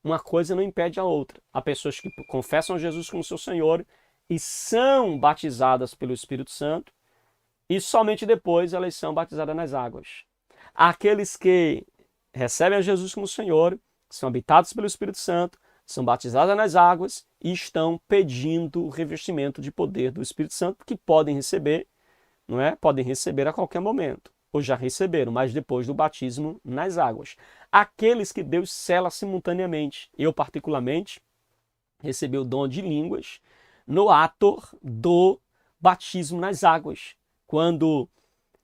Uma coisa não impede a outra. Há pessoas que confessam Jesus como seu Senhor e são batizadas pelo Espírito Santo e somente depois elas são batizadas nas águas. Há aqueles que recebem a Jesus como Senhor, são habitados pelo Espírito Santo, são batizadas nas águas e estão pedindo o revestimento de poder do Espírito Santo, que podem receber, não é? Podem receber a qualquer momento, ou já receberam, mas depois do batismo nas águas. Aqueles que Deus sela simultaneamente. Eu, particularmente, recebi o dom de línguas no ato do batismo nas águas. Quando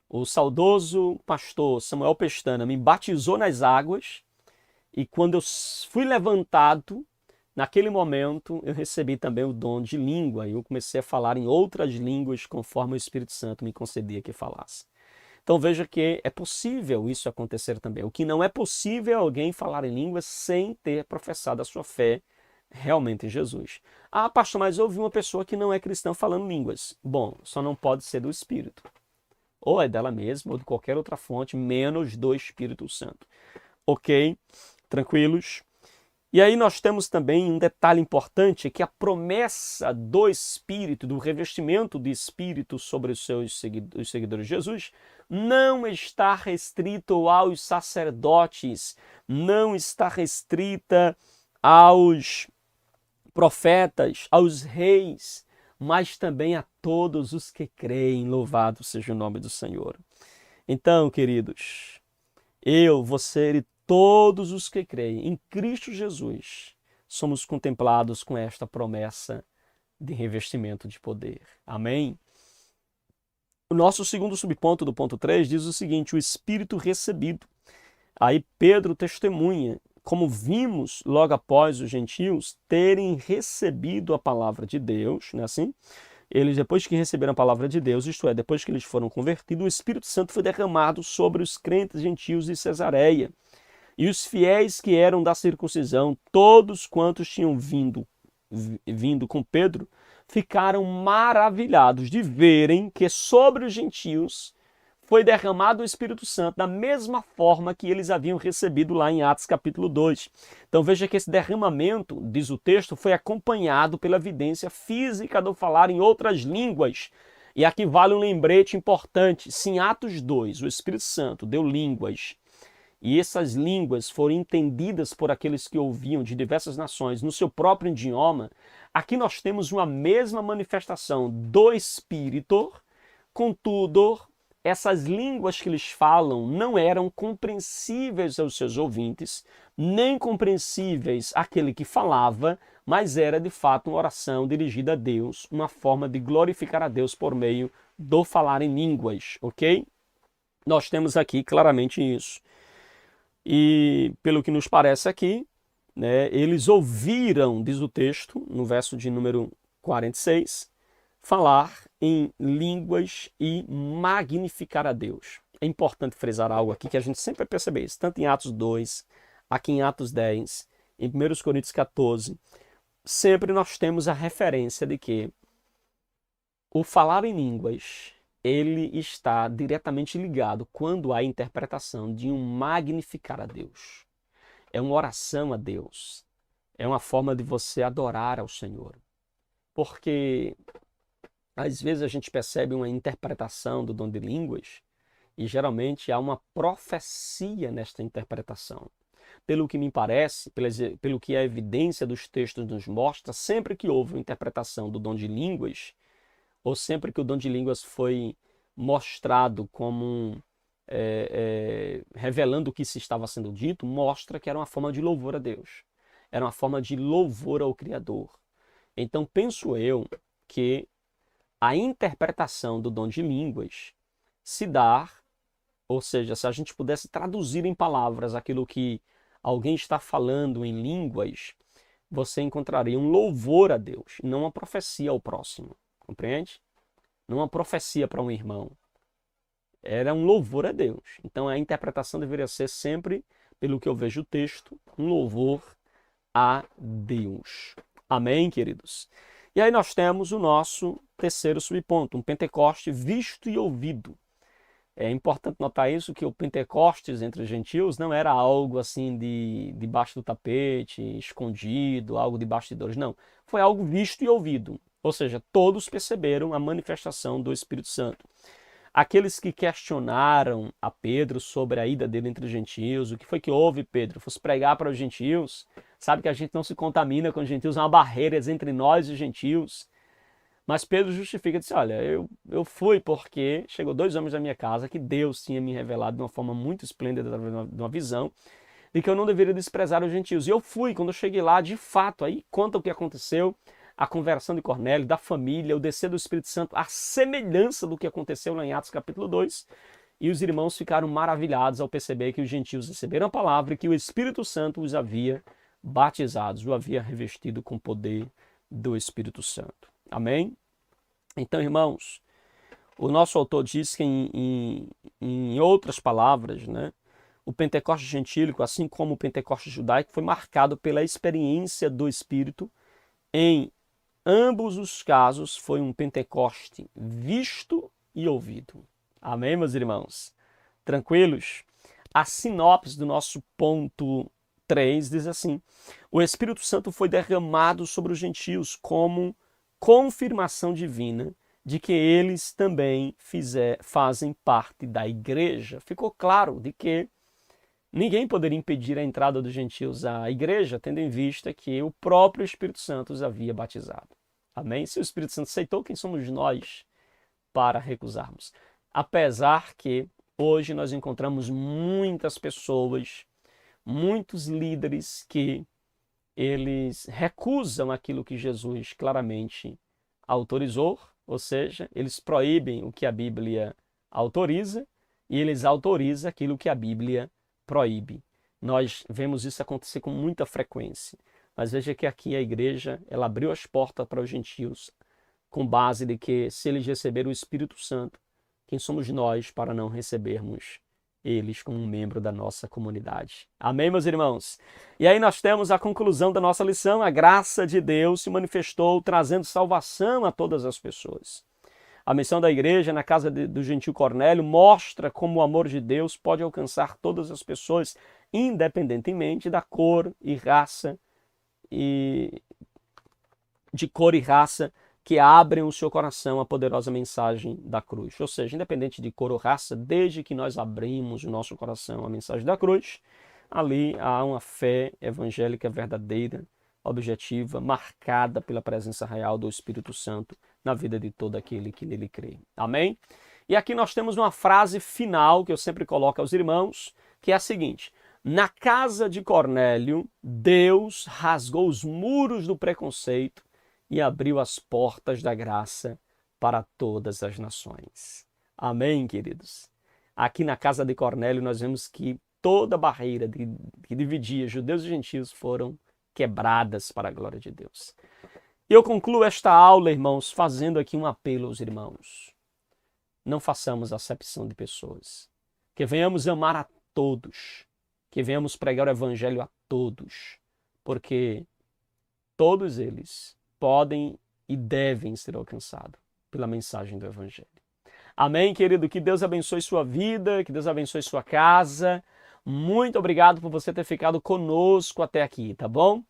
o saudoso pastor Samuel Pestana me batizou nas águas, e quando eu fui levantado, naquele momento eu recebi também o dom de língua, e eu comecei a falar em outras línguas conforme o Espírito Santo me concedia que falasse. Então veja que é possível isso acontecer também. O que não é possível é alguém falar em línguas sem ter professado a sua fé realmente em Jesus. Ah, pastor, mas eu ouvi uma pessoa que não é cristã falando línguas. Bom, só não pode ser do Espírito. Ou é dela mesma, ou de qualquer outra fonte, menos do Espírito Santo. Ok? Tranquilos? E aí nós temos também um detalhe importante, que a promessa do Espírito, do revestimento de Espírito sobre os seguidores de Jesus, não está restrito aos sacerdotes, não está restrita aos profetas, aos reis, mas também a todos os que creem. Louvado seja o nome do Senhor. Então, queridos, eu, você e todos os que creem em Cristo Jesus somos contemplados com esta promessa de revestimento de poder. Amém? O nosso segundo subponto do ponto 3 diz o seguinte: o Espírito recebido. Aí Pedro testemunha, como vimos logo após os gentios terem recebido a palavra de Deus, não é assim? Eles, depois que receberam a palavra de Deus, isto é, depois que eles foram convertidos, o Espírito Santo foi derramado sobre os crentes gentios de Cesareia. E os fiéis que eram da circuncisão, todos quantos tinham vindo com Pedro, ficaram maravilhados de verem que sobre os gentios foi derramado o Espírito Santo da mesma forma que eles haviam recebido lá em Atos capítulo 2. Então veja que esse derramamento, diz o texto, foi acompanhado pela evidência física do falar em outras línguas. E aqui vale um lembrete importante. Se em Atos 2 o Espírito Santo deu línguas, e essas línguas foram entendidas por aqueles que ouviam de diversas nações no seu próprio idioma, aqui nós temos uma mesma manifestação do Espírito, contudo, essas línguas que eles falam não eram compreensíveis aos seus ouvintes, nem compreensíveis àquele que falava, mas era de fato uma oração dirigida a Deus, uma forma de glorificar a Deus por meio do falar em línguas, ok? Nós temos aqui claramente isso. E pelo que nos parece aqui, né, eles ouviram, diz o texto, no verso de número 46, falar em línguas e magnificar a Deus. É importante frisar algo aqui que a gente sempre vai perceber isso, tanto em Atos 2, aqui em Atos 10, em 1 Coríntios 14, sempre nós temos a referência de que o falar em línguas, ele está diretamente ligado quando há interpretação de um magnificar a Deus. É uma oração a Deus. É uma forma de você adorar ao Senhor. Porque às vezes a gente percebe uma interpretação do dom de línguas e geralmente há uma profecia nesta interpretação. Pelo que me parece, pelo que a evidência dos textos nos mostra, sempre que houve uma interpretação do dom de línguas, ou sempre que o dom de línguas foi mostrado como revelando o que se estava sendo dito, mostra que era uma forma de louvor a Deus. era uma forma de louvor ao Criador. Então penso eu que a interpretação do dom de línguas se dá, ou seja, se a gente pudesse traduzir em palavras aquilo que alguém está falando em línguas, você encontraria um louvor a Deus, não uma profecia ao próximo, compreende? Não uma profecia para um irmão. Era um louvor a Deus. Então a interpretação deveria ser sempre, pelo que eu vejo o texto, um louvor a Deus. Amém, queridos? E aí nós temos o nosso terceiro subponto, um Pentecoste visto e ouvido. É importante notar isso, que o Pentecostes entre os gentios não era algo assim de debaixo do tapete, escondido, algo de bastidores, não. Foi algo visto e ouvido. Ou seja, todos perceberam a manifestação do Espírito Santo. Aqueles que questionaram a Pedro sobre a ida dele entre os gentios, o que foi que houve, Pedro? Fosse pregar para os gentios? Sabe que a gente não se contamina com os gentios, há uma barreira entre nós e os gentios. Mas Pedro justifica e diz, olha, eu fui porque chegou 2 homens da minha casa que Deus tinha me revelado de uma forma muito esplêndida, de uma visão, de que eu não deveria desprezar os gentios. E eu fui, quando eu cheguei lá, de fato, aí conta o que aconteceu, a conversão de Cornélio, da família, o descer do Espírito Santo, a semelhança do que aconteceu lá em Atos capítulo 2. E os irmãos ficaram maravilhados ao perceber que os gentios receberam a palavra e que o Espírito Santo os havia batizados, o havia revestido com o poder do Espírito Santo. Amém? Então, irmãos, o nosso autor diz que em outras palavras, né, o Pentecoste gentílico, assim como o Pentecoste judaico, foi marcado pela experiência do Espírito. Em ambos os casos, foi um Pentecoste visto e ouvido. Amém, meus irmãos? Tranquilos? A sinopse do nosso ponto 3 diz assim: o Espírito Santo foi derramado sobre os gentios como confirmação divina de que eles também fazem parte da igreja. Ficou claro de que ninguém poderia impedir a entrada dos gentios à igreja, tendo em vista que o próprio Espírito Santo os havia batizado. Amém? Se o Espírito Santo aceitou, quem somos nós para recusarmos? Apesar que hoje nós encontramos muitas pessoas, muitos líderes que eles recusam aquilo que Jesus claramente autorizou, ou seja, eles proíbem o que a Bíblia autoriza e eles autorizam aquilo que a Bíblia proíbe. Nós vemos isso acontecer com muita frequência. Mas veja que aqui a igreja, ela abriu as portas para os gentios com base de que se eles receberam o Espírito Santo, quem somos nós para não recebermos eles como um membro da nossa comunidade? Amém, meus irmãos? E aí nós temos a conclusão da nossa lição. A graça de Deus se manifestou trazendo salvação a todas as pessoas. A missão da igreja na casa do gentil Cornélio mostra como o amor de Deus pode alcançar todas as pessoas, independentemente da cor e raça que abrem o seu coração à poderosa mensagem da cruz. Ou seja, independente de cor ou raça, desde que nós abrimos o nosso coração à mensagem da cruz, ali há uma fé evangélica verdadeira, objetiva, marcada pela presença real do Espírito Santo na vida de todo aquele que nele crê. Amém? E aqui nós temos uma frase final que eu sempre coloco aos irmãos, que é a seguinte: na casa de Cornélio, Deus rasgou os muros do preconceito e abriu as portas da graça para todas as nações. Amém, queridos? Aqui na casa de Cornélio nós vemos que toda barreira que dividia judeus e gentios foram quebradas para a glória de Deus. E eu concluo esta aula, irmãos, fazendo aqui um apelo aos irmãos. Não façamos acepção de pessoas. Que venhamos amar a todos. Que venhamos pregar o evangelho a todos. Porque todos eles podem e devem ser alcançados pela mensagem do evangelho. Amém, querido? Que Deus abençoe sua vida, que Deus abençoe sua casa. Muito obrigado por você ter ficado conosco até aqui, tá bom?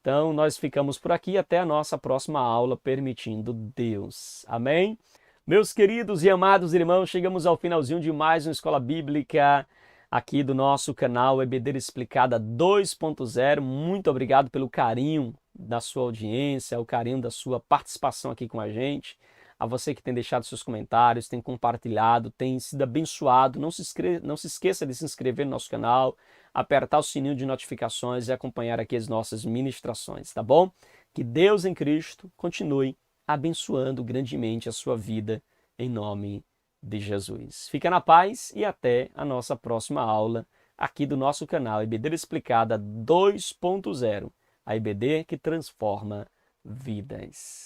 Então, nós ficamos por aqui até a nossa próxima aula, permitindo Deus. Amém? Meus queridos e amados irmãos, chegamos ao finalzinho de mais uma Escola Bíblica aqui do nosso canal EBD Explicada 2.0. Muito obrigado pelo carinho da sua audiência, o carinho da sua participação aqui com a gente. A você que tem deixado seus comentários, tem compartilhado, tem sido abençoado. Não se esqueça de se inscrever no nosso canal, apertar o sininho de notificações e acompanhar aqui as nossas ministrações, tá bom? Que Deus em Cristo continue abençoando grandemente a sua vida em nome de Jesus. Fica na paz e até a nossa próxima aula aqui do nosso canal EBD Explicada 2.0, a EBD que transforma vidas.